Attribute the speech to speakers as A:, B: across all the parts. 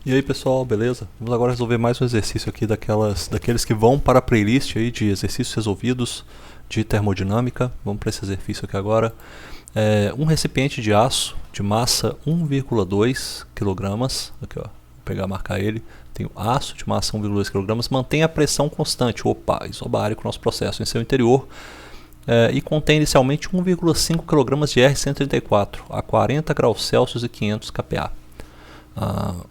A: E aí pessoal, beleza? Vamos agora resolver mais um exercício aqui daqueles que vão para a playlist aí de exercícios resolvidos de termodinâmica. Vamos para esse exercício aqui agora. Um recipiente de aço de massa 1,2 kg, aqui ó, vou pegar, marcar ele. Tem o aço de massa 1,2 kg, mantém a pressão constante, isobárico, nosso processo em seu interior. E contém inicialmente 1,5 kg de R134 a 40 graus Celsius e 500 kPa.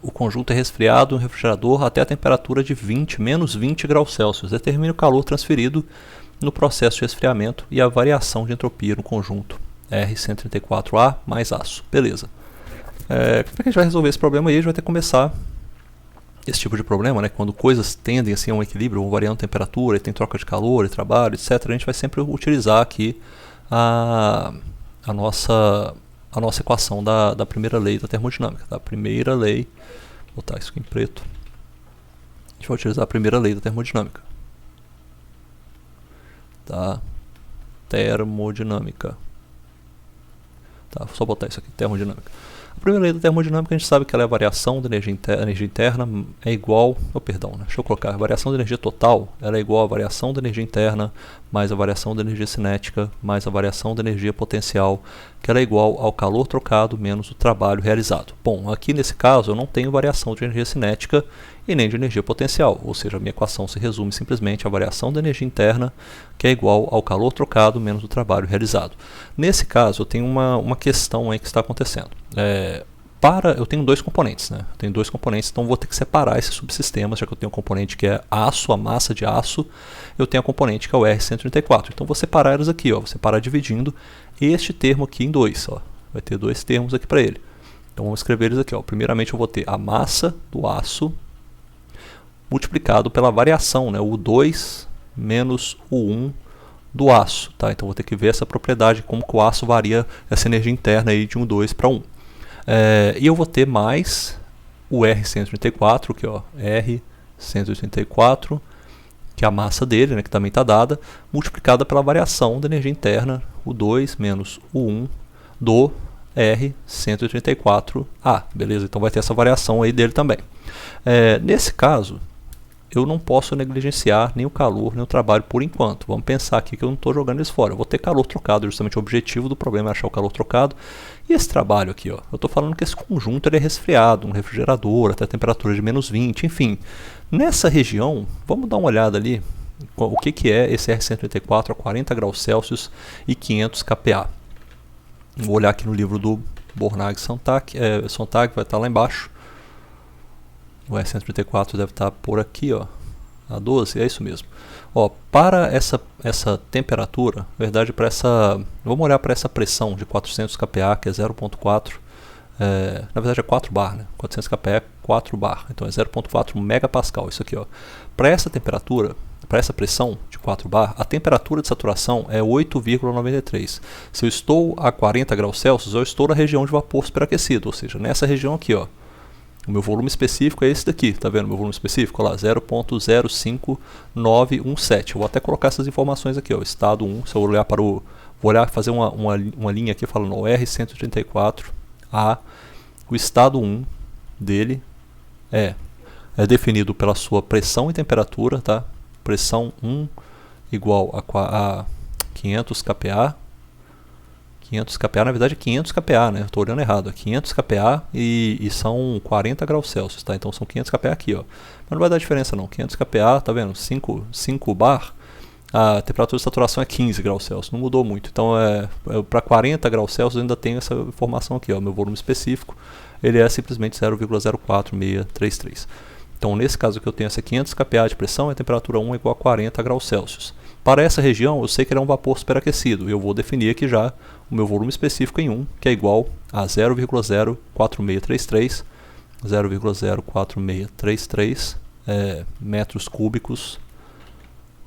A: O conjunto é resfriado no refrigerador até a temperatura de menos 20 graus Celsius. Determine o calor transferido no processo de resfriamento e a variação de entropia no conjunto R134A mais aço. Beleza. Como é que a gente vai resolver esse problema aí? A gente vai ter que começar esse tipo de problema, né? Quando coisas tendem assim, a um equilíbrio, vão variando a temperatura, e tem troca de calor e trabalho, etc. A gente vai sempre utilizar aqui a nossa equação da primeira lei da termodinâmica. Da primeira lei, vou botar isso aqui em preto. A gente vai utilizar a primeira lei da termodinâmica. Tá? Termodinâmica. Tá, vou só botar isso aqui, termodinâmica. A primeira lei da termodinâmica, a gente sabe que ela é a variação da energia interna é igual, deixa eu colocar, a variação da energia total, ela é igual à variação da energia interna mais a variação da energia cinética mais a variação da energia potencial, que ela é igual ao calor trocado menos o trabalho realizado. Bom, aqui nesse caso eu não tenho variação de energia cinética e nem de energia potencial, ou seja, a minha equação se resume simplesmente à variação da energia interna, que é igual ao calor trocado menos o trabalho realizado. Nesse caso eu tenho uma questão aí que está acontecendo. Eu tenho dois componentes, né? Eu tenho dois componentes, então vou ter que separar esses subsistemas, já que eu tenho um componente que é aço, a massa de aço, eu tenho a componente que é o R134. Então vou separar eles aqui, ó, vou separar dividindo este termo aqui em dois, ó. Vai ter dois termos aqui para ele. Então vamos escrever eles aqui, ó. Primeiramente eu vou ter a massa do aço multiplicado pela variação, né? O 2 menos o 1 do aço, tá? Então vou ter que ver essa propriedade, como que o aço varia essa energia interna aí de 2 para 1. E eu vou ter mais o R134, que ó, R134, que é a massa dele, né, que também está dada, multiplicada pela variação da energia interna, o 2 menos o 1 do R134A, beleza? Então vai ter essa variação aí dele também. Nesse caso, eu não posso negligenciar nem o calor, nem o trabalho por enquanto. Vamos pensar aqui que eu não estou jogando eles fora. Eu vou ter calor trocado, justamente o objetivo do problema é achar o calor trocado. E esse trabalho aqui, ó, eu estou falando que esse conjunto ele é resfriado, um refrigerador, até a temperatura de menos 20, enfim. Nessa região, vamos dar uma olhada ali, o que é esse R134 a 40 graus Celsius e 500 kPa. Vou olhar aqui no livro do Bornag-Sontag, vai estar lá embaixo. O R134 deve estar por aqui, ó, a 12, é isso mesmo. Ó, para essa temperatura, na verdade, vamos olhar para essa pressão de 400 kPa, que é 0,4, na verdade é 4 bar, né? 400 kPa é 4 bar, então é 0,4 megapascal, isso aqui, ó. Para essa temperatura, para essa pressão de 4 bar, a temperatura de saturação é 8,93. Se eu estou a 40 graus Celsius, eu estou na região de vapor superaquecido, ou seja, nessa região aqui, ó. O meu volume específico é esse daqui, tá vendo? Meu volume específico, olha lá, 0,05917. Eu vou até colocar essas informações aqui, ó, estado 1. Se eu olhar vou fazer uma linha aqui falando, ó, R134A, o estado 1 dele é definido pela sua pressão e temperatura, tá? Pressão 1 igual a 500 kPa. 500 kPa, na verdade é 500 kPa, né? Estou olhando errado. 500 kPa e são 40 graus Celsius, tá? Então são 500 kPa aqui, ó. Mas não vai dar diferença não. 500 kPa, tá vendo? 5 bar, a temperatura de saturação é 15 graus Celsius. Não mudou muito. Então para 40 graus Celsius eu ainda tenho essa informação aqui, ó. Meu volume específico, ele é simplesmente 0,04633. Então nesse caso que eu tenho essa 500 kPa de pressão, a temperatura 1 é igual a 40 graus Celsius. Para essa região, eu sei que ele é um vapor superaquecido. Eu vou definir aqui já o meu volume específico em 1, que é igual a 0,04633, 0,04633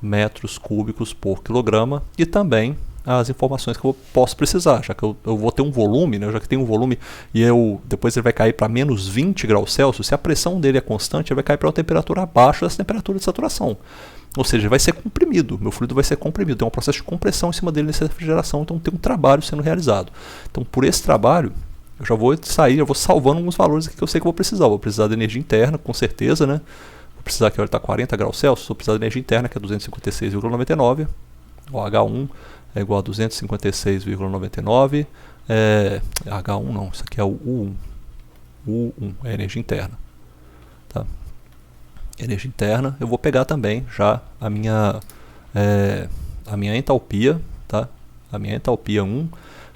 A: metros cúbicos por quilograma, e também as informações que eu posso precisar, já que eu vou ter um volume, né, já que tem um volume e depois ele vai cair para menos 20 graus Celsius, se a pressão dele é constante, ele vai cair para uma temperatura abaixo dessa temperatura de saturação. Ou seja, vai ser comprimido, meu fluido vai ser comprimido, tem um processo de compressão em cima dele nessa refrigeração, então tem um trabalho sendo realizado. Então por esse trabalho, eu já vou sair, eu vou salvando alguns valores aqui que eu sei que eu vou precisar. Eu vou precisar da energia interna, com certeza, né? Vou precisar que ele está 40 graus Celsius, vou precisar da energia interna, que é 256,99. O H1 é igual a 256,99. H1 não, isso aqui é o U1. U1 é a energia interna. Tá? Energia interna, eu vou pegar também já a minha entalpia, tá? A minha entalpia 1,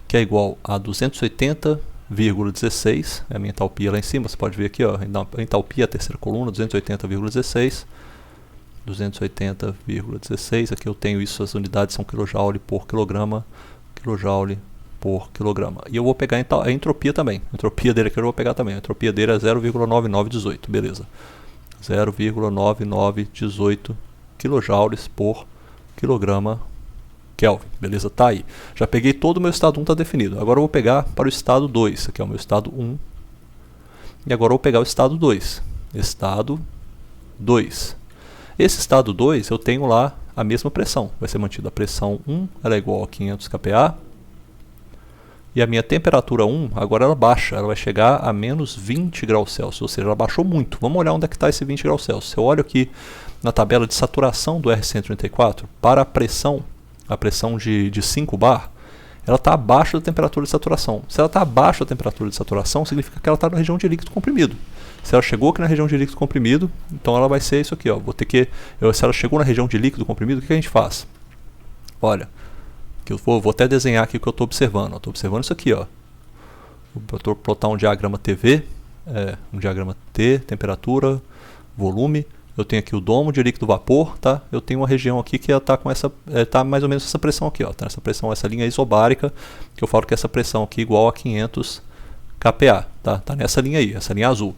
A: que é igual a 280,16, é a minha entalpia lá em cima, você pode ver aqui, ó, a entalpia, a terceira coluna, 280,16, 280,16, aqui eu tenho isso, as unidades são kJ por quilograma, kJ por quilograma. E eu vou pegar a entropia também, a entropia dele aqui eu vou pegar também, a entropia dele é 0,9918, beleza. 0,9918 kJ por quilograma Kelvin, beleza? Tá aí. Já peguei todo o meu estado 1, está definido. Agora eu vou pegar para o estado 2, aqui é o meu estado 1. E agora eu vou pegar o estado 2. Estado 2. Esse estado 2 eu tenho lá a mesma pressão. Vai ser mantida a pressão 1, ela é igual a 500 kPa. E a minha temperatura 1, agora ela baixa, ela vai chegar a menos 20 graus Celsius, ou seja, ela baixou muito. Vamos olhar onde é que está esse 20 graus Celsius. Eu olho aqui na tabela de saturação do R134, para a pressão de 5 bar, ela está abaixo da temperatura de saturação. Se ela está abaixo da temperatura de saturação, significa que ela está na região de líquido comprimido. Se ela chegou aqui na região de líquido comprimido, então ela vai ser isso aqui, ó. Se ela chegou na região de líquido comprimido, o que a gente faz? Olha, que eu vou até desenhar aqui o que eu estou observando. Estou observando isso aqui, ó. Vou plotar um diagrama TV, um diagrama T, temperatura, volume. Eu tenho aqui o domo de líquido vapor, tá? Eu tenho uma região aqui que está com tá mais ou menos essa pressão aqui, ó. Tá essa pressão, essa linha isobárica, que eu falo que essa pressão aqui é igual a 500 kPa, tá? Tá nessa linha aí, essa linha azul.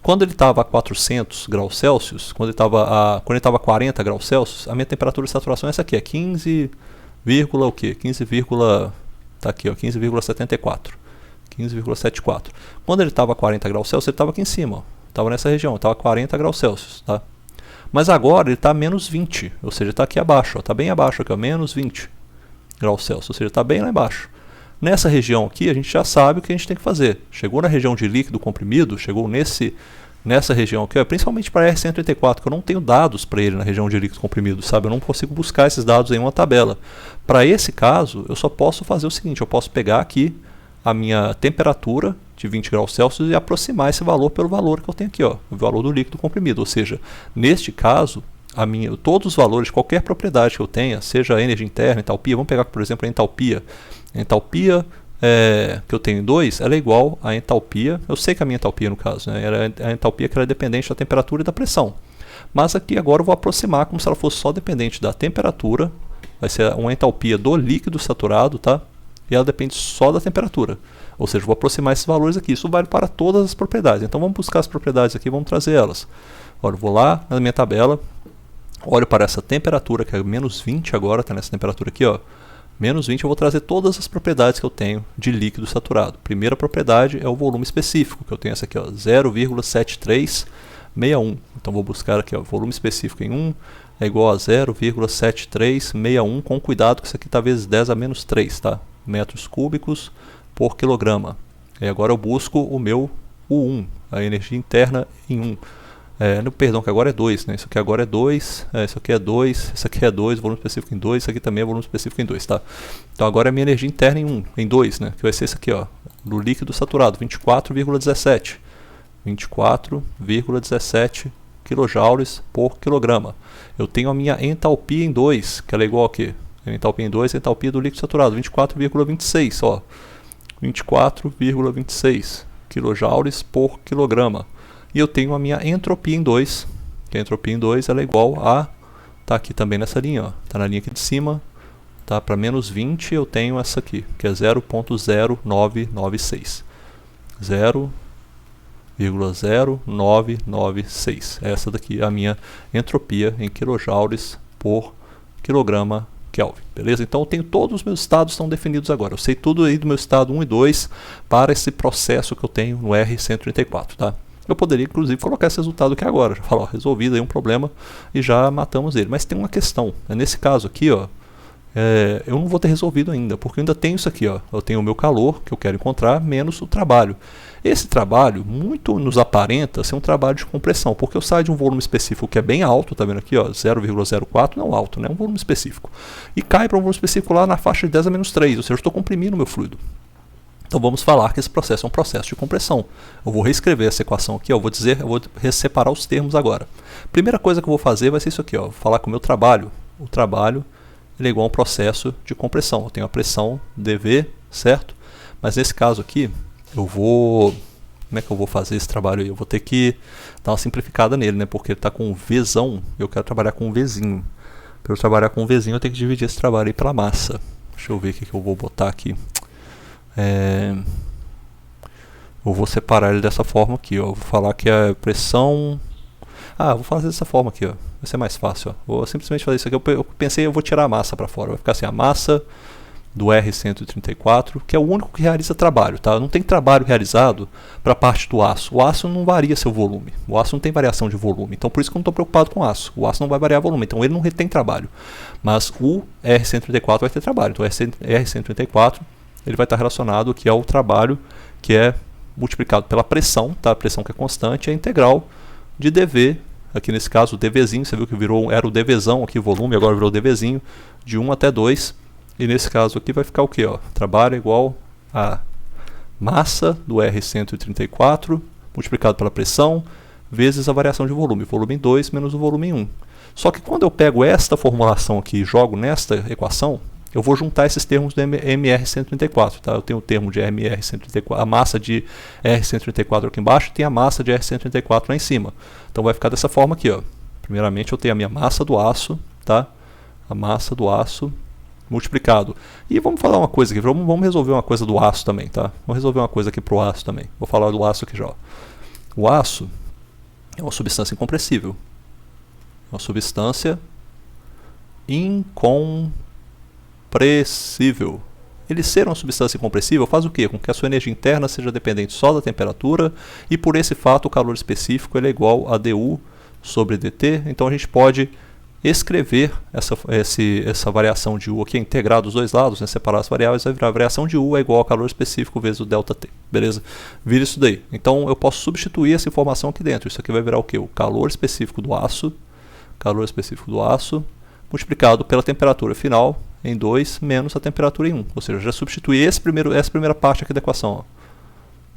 A: Quando ele estava a 400 graus Celsius, quando ele estava a 40 graus Celsius, a minha temperatura de saturação é essa aqui, é 15, o quê? 15, tá aqui, ó, 15,74. 15,74. Quando ele estava a 40 graus Celsius, ele estava aqui em cima, ó. Estava nessa região, estava a 40 graus Celsius, tá? Mas agora ele está a menos 20, ou seja, está aqui abaixo, está bem abaixo, aqui, ó, menos 20 graus Celsius, ou seja, está bem lá embaixo. Nessa região aqui, a gente já sabe o que a gente tem que fazer. Chegou na região de líquido comprimido, chegou nessa região aqui, ó, principalmente para R134, que eu não tenho dados para ele na região de líquido comprimido, sabe? Eu não consigo buscar esses dados em uma tabela. Para esse caso, eu só posso fazer o seguinte, eu posso pegar aqui a minha temperatura de 20 graus Celsius e aproximar esse valor pelo valor que eu tenho aqui, ó, o valor do líquido comprimido. Ou seja, neste caso, todos os valores, qualquer propriedade que eu tenha, seja a energia interna, entalpia, vamos pegar, por exemplo, a entalpia. A entalpia que eu tenho em 2, ela é igual à entalpia, eu sei que a minha entalpia no caso, né, a entalpia que ela é dependente da temperatura e da pressão. Mas aqui agora eu vou aproximar como se ela fosse só dependente da temperatura, vai ser uma entalpia do líquido saturado, tá? E ela depende só da temperatura. Ou seja, eu vou aproximar esses valores aqui. Isso vale para todas as propriedades. Então vamos buscar as propriedades aqui, vamos trazer elas. Olha, eu vou lá na minha tabela, olho para essa temperatura, que é menos 20 agora, está nessa temperatura aqui, ó. Menos 20, eu vou trazer todas as propriedades que eu tenho de líquido saturado. Primeira propriedade é o volume específico, que eu tenho essa aqui, ó, 0,7361. Então vou buscar aqui, ó, volume específico em 1 é igual a 0,7361, com cuidado que isso aqui está vezes 10 a menos 3, tá? Metros cúbicos por quilograma. E agora eu busco o meu U1, a energia interna em 1. Perdão, que agora é 2, né? Isso aqui agora é 2, isso aqui é 2, isso aqui é 2, volume específico em 2, isso aqui também é volume específico em 2, tá? Então agora é a minha energia interna em 1, em 2, né? Que vai ser isso aqui, ó, do líquido saturado, 24,17. 24,17 kJ por quilograma. Eu tenho a minha entalpia em 2, que ela é igual a quê? A entalpia em 2 é a entalpia do líquido saturado, 24,26, ó. 24,26 kJ por quilograma. E eu tenho a minha entropia em 2, que a entropia em 2 ela é igual a, tá aqui também nessa linha, ó, tá na linha aqui de cima, tá, para menos 20 eu tenho essa aqui, que é 0,0996. 0,0996. Essa daqui é a minha entropia em kilojoules por quilograma Kelvin, beleza? Então eu tenho todos os meus estados estão definidos agora. Eu sei tudo aí do meu estado 1 e 2 para esse processo que eu tenho no R134, tá? Eu poderia, inclusive, colocar esse resultado aqui agora. Já falar, resolvido aí um problema e já matamos ele. Mas tem uma questão. Nesse caso aqui, ó, eu não vou ter resolvido ainda, porque eu ainda tenho isso aqui, ó. Eu tenho o meu calor, que eu quero encontrar, menos o trabalho. Esse trabalho, muito nos aparenta ser um trabalho de compressão, porque eu saio de um volume específico que é bem alto, tá vendo aqui, ó, 0,04, não alto, né, um volume específico, e cai para um volume específico lá na faixa de 10 a menos 3, ou seja, eu estou comprimindo o meu fluido. Então vamos falar que esse processo é um processo de compressão. Eu vou reescrever essa equação aqui, ó, eu vou separar os termos agora. Primeira coisa que eu vou fazer vai ser isso aqui, ó, vou falar que o meu trabalho, ele é igual a um processo de compressão. Eu tenho a pressão dV, certo? Mas nesse caso aqui, como é que eu vou fazer esse trabalho aí? Eu vou ter que dar uma simplificada nele, né? Porque ele está com um Vzão, eu quero trabalhar com um Vzinho. Para eu trabalhar com um Vzinho, eu tenho que dividir esse trabalho aí pela massa. Deixa eu ver o que eu vou botar aqui. Eu vou separar ele dessa forma aqui, ó. Vou falar que a pressão... vou fazer dessa forma aqui, ó. Vai ser mais fácil, ó. Vou simplesmente fazer isso aqui. Eu pensei, eu vou tirar a massa para fora. Vai ficar assim, a massa do R134, que é o único que realiza trabalho, tá? Não tem trabalho realizado para a parte do aço. O aço não varia seu volume. O aço não tem variação de volume. Então, por isso que eu não estou preocupado com o aço. O aço não vai variar volume, então ele não retém trabalho. Mas o R134 vai ter trabalho. Então, o R134 ele vai estar relacionado aqui ao trabalho que é multiplicado pela pressão, tá? A pressão que é constante, é a integral de dV. Aqui nesse caso, o dVzinho, você viu que era o dVzão aqui, volume, agora virou dVzinho, de 1 até 2. E nesse caso aqui vai ficar o que? Trabalho igual a massa do R134 multiplicado pela pressão vezes a variação de volume. Volume em 2 menos o volume em 1. Só que quando eu pego esta formulação aqui e jogo nesta equação, eu vou juntar esses termos do MR134. Tá? Eu tenho o termo de MR134, a massa de R134 aqui embaixo e tem a massa de R134 lá em cima. Então vai ficar dessa forma aqui. Ó. Primeiramente eu tenho a minha massa do aço, tá? A massa do aço multiplicado. E vamos falar uma coisa aqui, vamos resolver uma coisa do aço também, tá? Vamos resolver uma coisa aqui pro aço também. Vou falar do aço aqui já. Ó. O aço é uma substância incompressível. Uma substância incompressível. Ele ser uma substância incompressível faz o quê? Com que a sua energia interna seja dependente só da temperatura e por esse fato o calor específico ele é igual a dU sobre dt. Então a gente pode escrever essa variação de U aqui, integrar dos dois lados, né, separar as variáveis, vai virar a variação de U é igual ao calor específico vezes o ΔT, beleza? Vira isso daí. Então eu posso substituir essa informação aqui dentro. Isso aqui vai virar o quê? O calor específico do aço, multiplicado pela temperatura final em 2 menos a temperatura em 1. Ou seja, já substituí essa primeira parte aqui da equação. Ó.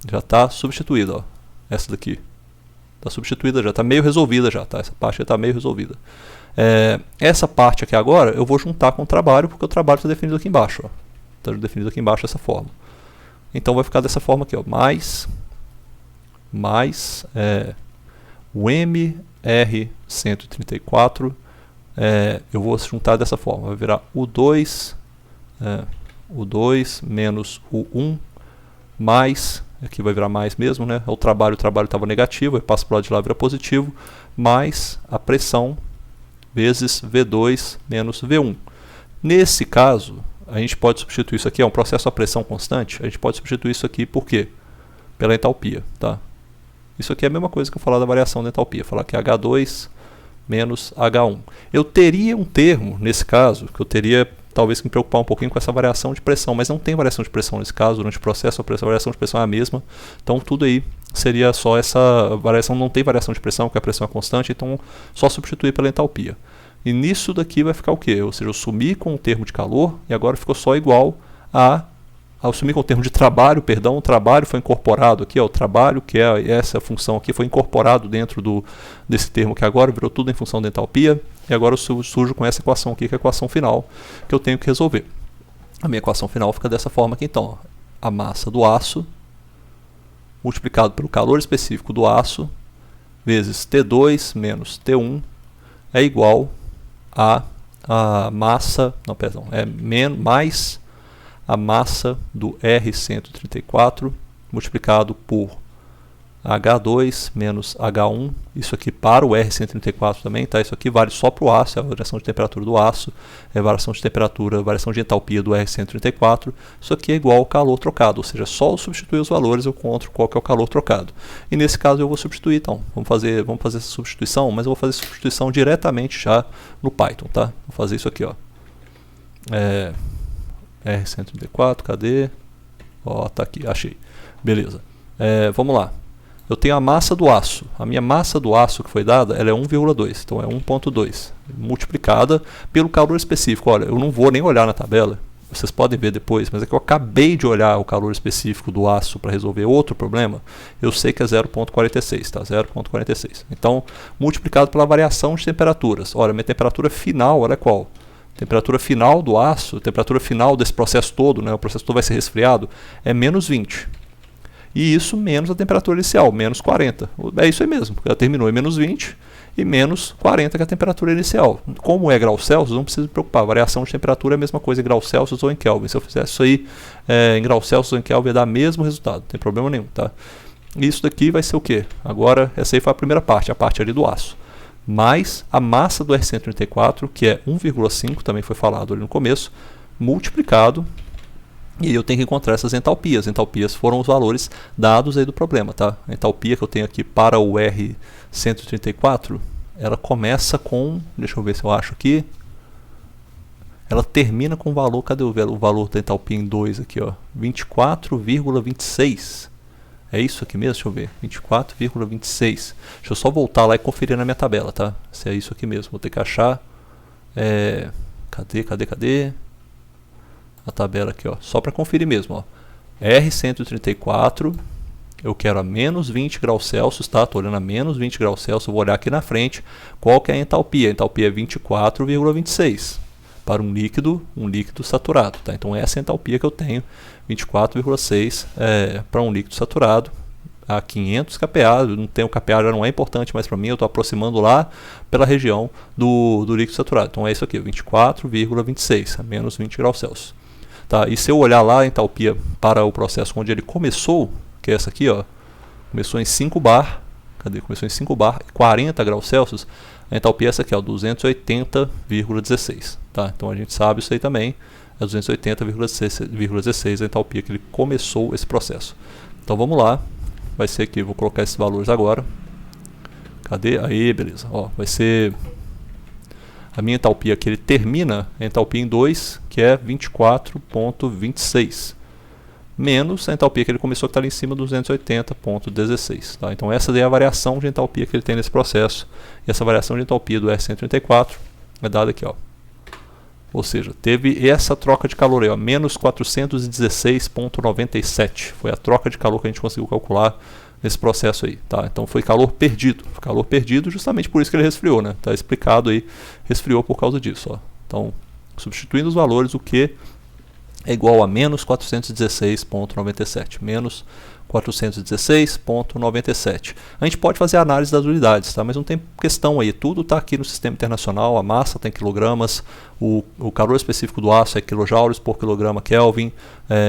A: Já está substituída. Ó. Essa daqui. Está substituída já, está meio resolvida já. Tá? Essa parte já está meio resolvida. Essa parte aqui agora eu vou juntar com o trabalho, porque o trabalho está definido aqui embaixo. Está definido aqui embaixo dessa forma. Então vai ficar dessa forma aqui. Ó, mais o MR134. Eu vou juntar dessa forma. Vai virar o 2 menos o 1 mais... Aqui vai virar mais mesmo, né? O trabalho estava negativo, aí passa para o lado de lá, vira positivo, mais a pressão vezes V2 menos V1. Nesse caso, a gente pode substituir isso aqui, é um processo a pressão constante, a gente pode substituir isso aqui por quê? Pela entalpia, tá? Isso aqui é a mesma coisa que eu falar da variação da entalpia, falar que é H2 menos H1. Eu teria um termo, nesse caso, que eu teria talvez que me preocupar um pouquinho com essa variação de pressão, mas não tem variação de pressão nesse caso, durante o processo a variação de pressão é a mesma, então tudo aí seria só essa variação, não tem variação de pressão, porque a pressão é constante, então só substituir pela entalpia. E nisso daqui vai ficar o quê? Ou seja, eu sumi com o termo de calor e agora ficou só igual ao sumir com o termo de trabalho, perdão, o trabalho foi incorporado aqui, ó, o trabalho, que é essa função aqui, foi incorporado dentro desse termo que agora virou tudo em função da entalpia, e agora eu surjo com essa equação aqui, que é a equação final, que eu tenho que resolver. A minha equação final fica dessa forma aqui, então, ó, a massa do aço, multiplicado pelo calor específico do aço, vezes T2 menos T1, é igual a massa, não, perdão, mais a massa do R134 multiplicado por H2 menos H1, isso aqui para o R134 também, tá? Isso aqui vale só para o aço, é a variação de temperatura do aço, é a variação de temperatura, a variação de entalpia do R134, isso aqui é igual ao calor trocado, ou seja, só eu substituir os valores eu encontro qual que é o calor trocado. E nesse caso eu vou substituir, então, vamos fazer essa substituição, mas eu vou fazer a substituição diretamente já no Python, tá? Vou fazer isso aqui, ó. R134, cadê? Ó, tá aqui, achei. Beleza. Vamos lá. Eu tenho a massa do aço. A minha massa do aço que foi dada, ela é 1,2. Então é 1,2 multiplicada pelo calor específico. Olha, eu não vou nem olhar na tabela. Vocês podem ver depois, mas é que eu acabei de olhar o calor específico do aço para resolver outro problema. Eu sei que é 0,46, tá? 0,46. Então, multiplicado pela variação de temperaturas. Olha, minha temperatura final, olha qual? Temperatura final do aço, temperatura final desse processo todo, né? O processo todo vai ser resfriado, é menos 20. E isso menos a temperatura inicial, menos 40. É isso aí mesmo, ela terminou em menos 20 e menos 40 que é a temperatura inicial. Como é graus Celsius, não precisa se preocupar. A variação de temperatura é a mesma coisa em graus Celsius ou em Kelvin. Se eu fizesse isso aí em graus Celsius ou em Kelvin, ia dar o mesmo resultado, não tem problema nenhum, tá? E isso daqui vai ser o quê? Agora, essa aí foi a primeira parte, a parte ali do aço. Mais a massa do R134, que é 1,5, também foi falado ali no começo, multiplicado. E eu tenho que encontrar essas entalpias. Entalpias foram os valores dados aí do problema, tá? A entalpia que eu tenho aqui para o R134, ela começa com, deixa eu ver se eu acho aqui, ela termina com o valor, cadê o valor da entalpia em 2 aqui, ó, 24,26. É isso aqui mesmo? Deixa eu ver, 24,26. Deixa eu só voltar lá e conferir na minha tabela, tá? Se é isso aqui mesmo, vou ter que achar. Cadê? A tabela aqui, ó, só para conferir mesmo, ó. R134, eu quero a menos 20 graus Celsius, tá? Estou olhando a menos 20 graus Celsius, eu vou olhar aqui na frente qual que é a entalpia. A entalpia é 24,26 para um líquido saturado, tá? Então essa é a entalpia que eu tenho, 24,6 para um líquido saturado a 500 kPa. Não tem o kPa, já não é importante mais para mim, eu estou aproximando lá pela região do líquido saturado. Então é isso aqui, 24,26 a menos 20 graus Celsius. Tá, e se eu olhar lá a entalpia para o processo onde ele começou, que é essa aqui, ó, começou em 5 bar, começou em 5 bar, 40 graus Celsius, a entalpia é essa aqui, ó, 280,16, tá? Então a gente sabe isso aí também, é 280,16 a entalpia que ele começou esse processo. Então vamos lá, vai ser aqui, vou colocar esses valores agora. Cadê? Aí, beleza, ó, vai ser a minha entalpia que ele termina, a entalpia em 2, que é 24,26, menos a entalpia que ele começou, que está ali em cima, 280,16. Tá? Então essa daí é a variação de entalpia que ele tem nesse processo. E essa variação de entalpia do R134 é dada aqui, ó. Ou seja, teve essa troca de calor aí, ó, menos 416,97. Foi a troca de calor que a gente conseguiu calcular nesse processo aí, tá? Então foi calor perdido justamente por isso que ele resfriou, né? Tá explicado aí, resfriou por causa disso, ó. Então, substituindo os valores, o Q é igual a menos 416,97, menos 416,97. A gente pode fazer a análise das unidades, tá? Mas não tem questão aí, tudo está aqui no sistema internacional, a massa tem quilogramas, o calor específico do aço é quilojoules por quilograma Kelvin,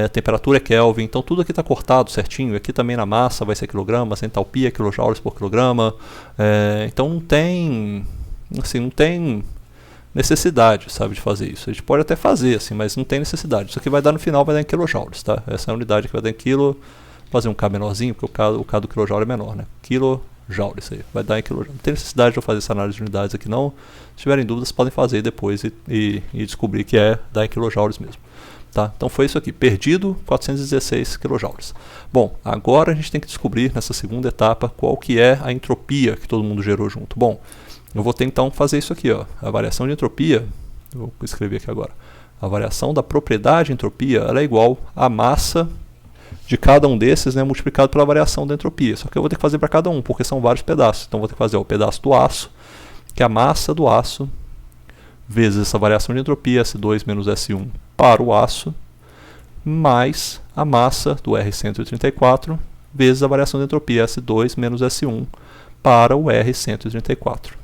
A: a temperatura é Kelvin, então tudo aqui está cortado certinho, aqui também na massa vai ser quilogramas, a entalpia é quilojoules por quilograma, então não tem, assim, não tem necessidade, sabe, de fazer isso. A gente pode até fazer, assim, mas não tem necessidade. Isso aqui vai dar no final, vai dar em quilojoules, tá? Essa é a unidade que vai dar em quilo. Fazer um K menorzinho, porque o K do quilojoule é menor, né? Kilojoule, isso aí, vai dar em quilojoule. Não tem necessidade de eu fazer essa análise de unidades aqui não. Se tiverem dúvidas, podem fazer depois e descobrir que dá em quilojoules mesmo. Tá? Então foi isso aqui, perdido 416 quilojoules. Bom, agora a gente tem que descobrir nessa segunda etapa qual que é a entropia que todo mundo gerou junto. Bom, eu vou ter então fazer isso aqui, ó. A variação de entropia, vou escrever aqui agora, a variação da propriedade de entropia, ela é igual à massa de cada um desses, né, multiplicado pela variação da entropia. Só que eu vou ter que fazer para cada um, porque são vários pedaços. Então vou ter que fazer o pedaço do aço, que é a massa do aço, vezes essa variação de entropia, S2 menos S1 para o aço, mais a massa do R134, vezes a variação de entropia, S2 menos S1 para o R134.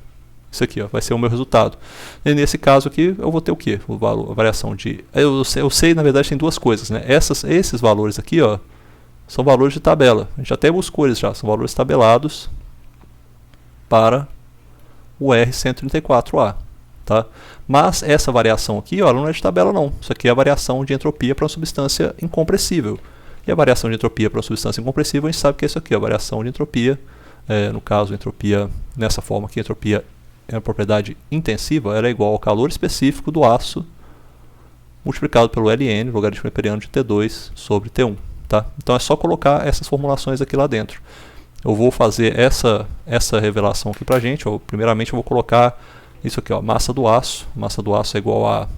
A: Isso aqui, ó, vai ser o meu resultado. E nesse caso aqui, eu vou ter o quê? O valor, a variação de... Eu sei, na verdade, tem duas coisas, né? Esses valores aqui, ó, são valores de tabela. A gente até buscou eles já. São valores tabelados para o R134A. Tá? Mas essa variação aqui, ó, ela não é de tabela, não. Isso aqui é a variação de entropia para uma substância incompressível. E a variação de entropia para uma substância incompressível, a gente sabe que é isso aqui, a variação de entropia. No caso, entropia, nessa forma aqui, entropia é uma propriedade intensiva, ela é igual ao calor específico do aço multiplicado pelo ln, logaritmo neperiano de T2 sobre T1. Tá? Então é só colocar essas formulações aqui lá dentro. Eu vou fazer essa revelação aqui pra gente. Primeiramente eu vou colocar isso aqui, ó, massa do aço. Massa do aço é igual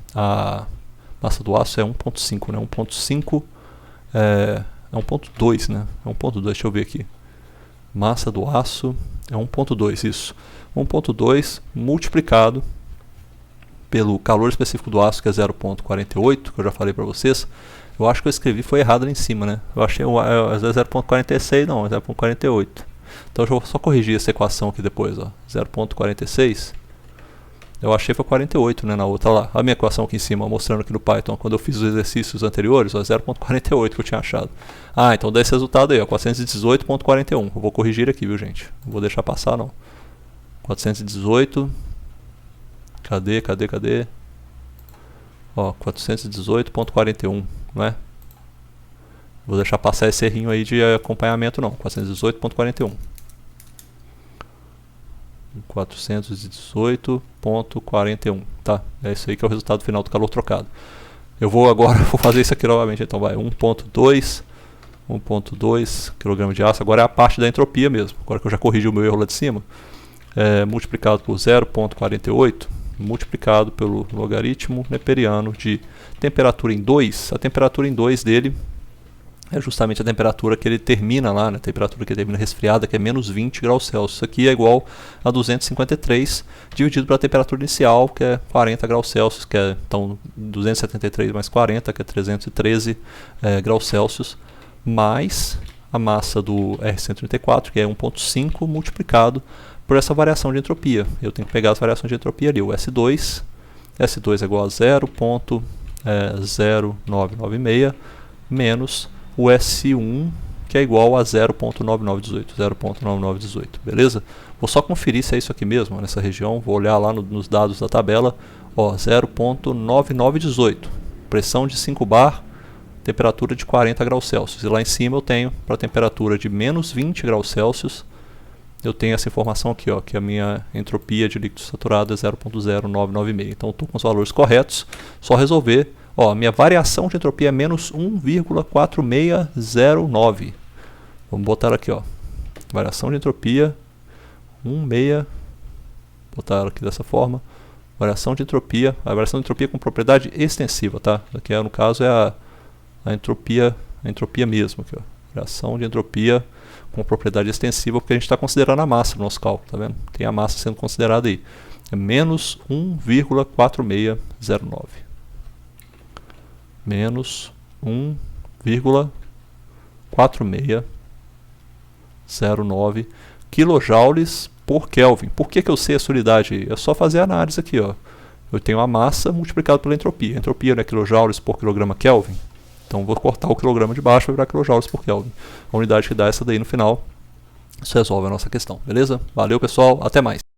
A: massa do aço é 1.5, né? 1.5 é 1.2, né? É 1.2, deixa eu ver aqui. Massa do aço é 1.2, isso. 1.2 multiplicado pelo calor específico do aço, que é 0.48, que eu já falei para vocês. Eu acho que eu escrevi foi errado lá em cima, né? Eu achei 0.46, não, é 0.48. Então eu vou só corrigir essa equação aqui depois, ó. 0.46. Eu achei foi 48, né, na outra lá. A minha equação aqui em cima, mostrando aqui no Python, quando eu fiz os exercícios anteriores, ó, 0.48 que eu tinha achado. Ah, então dá esse resultado aí, ó, 418.41. Eu vou corrigir aqui, viu, gente? Não vou deixar passar, não. 418. Cadê? Ó, 418.41, não é? Vou deixar passar esse errinho aí de acompanhamento, não. 418.41. 418.41, tá? É isso aí que é o resultado final do calor trocado. Eu vou agora fazer isso aqui novamente, então vai 1.2 kg de aço. Agora é a parte da entropia mesmo. Agora que eu já corrigi o meu erro lá de cima, multiplicado por 0.48 multiplicado pelo logaritmo neperiano de temperatura em 2. A temperatura em 2 dele é justamente a temperatura que ele termina lá, né? A temperatura que ele termina resfriada, que é menos 20 graus Celsius. Isso aqui é igual a 253 dividido pela temperatura inicial, que é 40 graus Celsius, que é então 273 mais 40, que é 313 graus Celsius, mais a massa do R134, que é 1.5, multiplicado por essa variação de entropia. Eu tenho que pegar as variações de entropia ali, o S2 é igual a 0.0996 menos o S1, que é igual a 0.9918, beleza? Vou só conferir se é isso aqui mesmo, ó, nessa região, vou olhar lá nos dados da tabela, ó, 0.9918, pressão de 5 bar, temperatura de 40 graus Celsius, e lá em cima eu tenho, para temperatura de menos 20 graus Celsius, eu tenho essa informação aqui, ó, que a minha entropia de líquido saturado é 0.0996. Então, estou com os valores corretos, só resolver. Ó, minha variação de entropia é menos 1,4609. Vamos botar aqui, ó, variação de entropia, 16, botar aqui dessa forma, variação de entropia, a variação de entropia com propriedade extensiva, tá? Aqui, no caso, é a entropia mesmo, aqui, ó, variação de entropia com propriedade extensiva, porque a gente está considerando a massa no nosso cálculo, tá vendo? Tem a massa sendo considerada aí. É menos 1,4609. Menos 1,4609 quilojoules por Kelvin. Por que eu sei essa unidade aí? É só fazer a análise aqui, ó. Eu tenho a massa multiplicado pela entropia. A entropia não é quilojoules por quilograma Kelvin? Então vou cortar o quilograma de baixo para virar quilojoules por Kelvin. A unidade que dá essa daí no final, isso resolve a nossa questão, beleza? Valeu, pessoal, até mais.